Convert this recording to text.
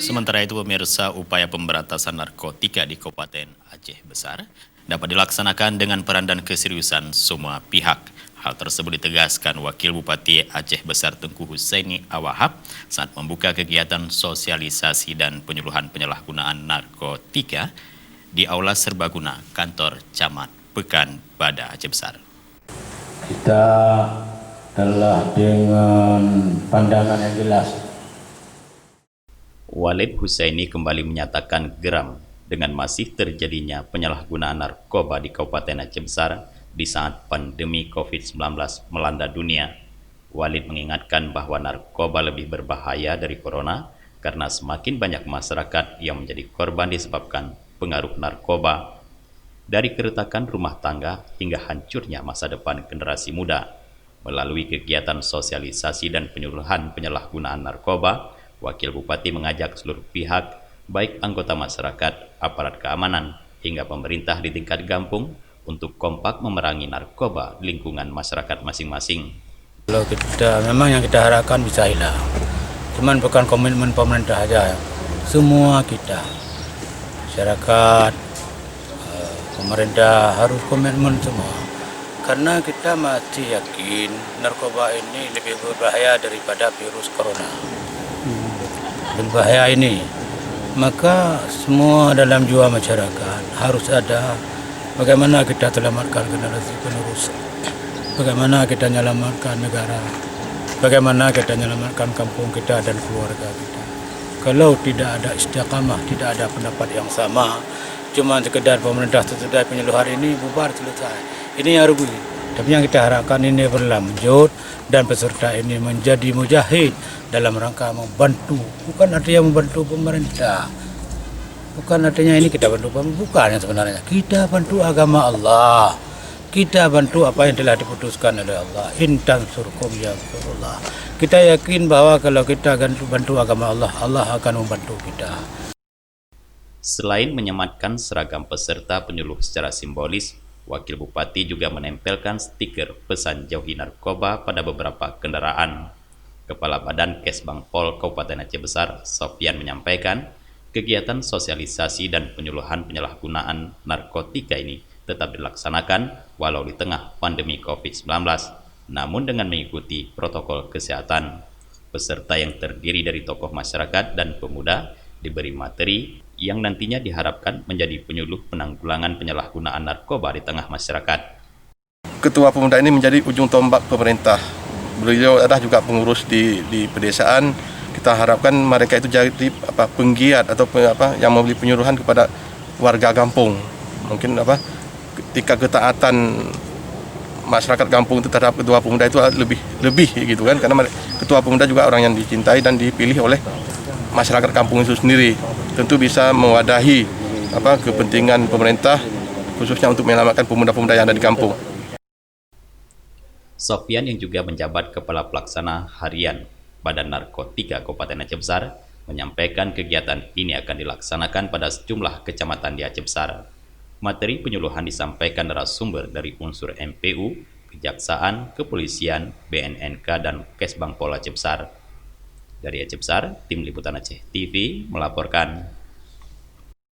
Sementara itu pemirsa, upaya pemberantasan narkotika di Kabupaten Aceh Besar dapat dilaksanakan dengan peran dan keseriusan semua pihak. Hal tersebut ditegaskan Wakil Bupati Aceh Besar Tengku Husaini Awahab saat membuka kegiatan sosialisasi dan penyuluhan penyalahgunaan narkotika di Aula Serbaguna Kantor Camat Pekan Bada Aceh Besar. Kita telah dengan pandangan yang jelas. Walid Husaini kembali menyatakan geram dengan masih terjadinya penyalahgunaan narkoba di Kabupaten Aceh Besar di saat pandemi COVID-19 melanda dunia. Walid mengingatkan bahwa narkoba lebih berbahaya dari corona karena semakin banyak masyarakat yang menjadi korban disebabkan pengaruh narkoba. Dari keretakan rumah tangga hingga hancurnya masa depan generasi muda. Melalui kegiatan sosialisasi dan penyuluhan penyalahgunaan narkoba, Wakil Bupati mengajak seluruh pihak, baik anggota masyarakat, aparat keamanan, hingga pemerintah di tingkat kampung untuk kompak memerangi narkoba di lingkungan masyarakat masing-masing. Kalau kita memang yang kita harapkan bisa hilang, cuman bukan komitmen pemerintah saja, semua kita, masyarakat, pemerintah harus komitmen semua. Karena kita masih yakin narkoba ini lebih berbahaya daripada virus corona. Berbahaya ini, maka semua dalam jiwa masyarakat harus ada bagaimana kita selamatkan generasi penerus, bagaimana kita menyelamatkan negara, bagaimana kita menyelamatkan kampung kita dan keluarga kita. Kalau tidak ada istiqamah, tidak ada pendapat yang sama, cuma sekedar pemerintah sesudah penyuluhan ini bubar selesai. Ini yang rugi. Tapi yang kita harapkan ini berlanjut dan peserta ini menjadi mujahid dalam rangka membantu. Bukan artinya membantu pemerintah. Bukan artinya ini kita bantu pemerintah. Bukan yang sebenarnya. Kita bantu agama Allah. Kita bantu apa yang telah diputuskan oleh Allah. In tansurkum yansurullah. Kita yakin bahwa kalau kita bantu agama Allah, Allah akan membantu kita. Selain menyematkan seragam peserta penyuluh secara simbolis, Wakil Bupati juga menempelkan stiker pesan jauhi narkoba pada beberapa kendaraan. Kepala Badan Kesbang Pol Kabupaten Aceh Besar, Sofyan, menyampaikan kegiatan sosialisasi dan penyuluhan penyalahgunaan narkotika ini tetap dilaksanakan walau di tengah pandemi COVID-19, namun dengan mengikuti protokol kesehatan. Peserta yang terdiri dari tokoh masyarakat dan pemuda diberi materi yang nantinya diharapkan menjadi penyuluh penanggulangan penyalahgunaan narkoba di tengah masyarakat. Ketua Pemuda ini menjadi ujung tombak pemerintah. Beliau adalah juga pengurus di pedesaan. Kita harapkan mereka itu jadi penggiat atau yang memberi penyuluhan kepada warga kampung. Mungkin ketika ketaatan masyarakat kampung itu terhadap Ketua Pemuda itu lebih gitu kan, karena Ketua Pemuda juga orang yang dicintai dan dipilih oleh masyarakat kampung itu sendiri. Tentu bisa mewadahi kepentingan pemerintah khususnya untuk menyelamatkan pemuda-pemuda yang ada di kampung. Sofyan yang juga menjabat Kepala Pelaksana Harian Badan Narkotika Kabupaten Aceh Besar menyampaikan kegiatan ini akan dilaksanakan pada sejumlah kecamatan di Aceh Besar. Materi penyuluhan disampaikan narasumber dari unsur MPU, Kejaksaan, Kepolisian, BNNK, dan Kesbang Pol Aceh Besar. Dari Aceh Besar, Tim Liputan Aceh TV melaporkan.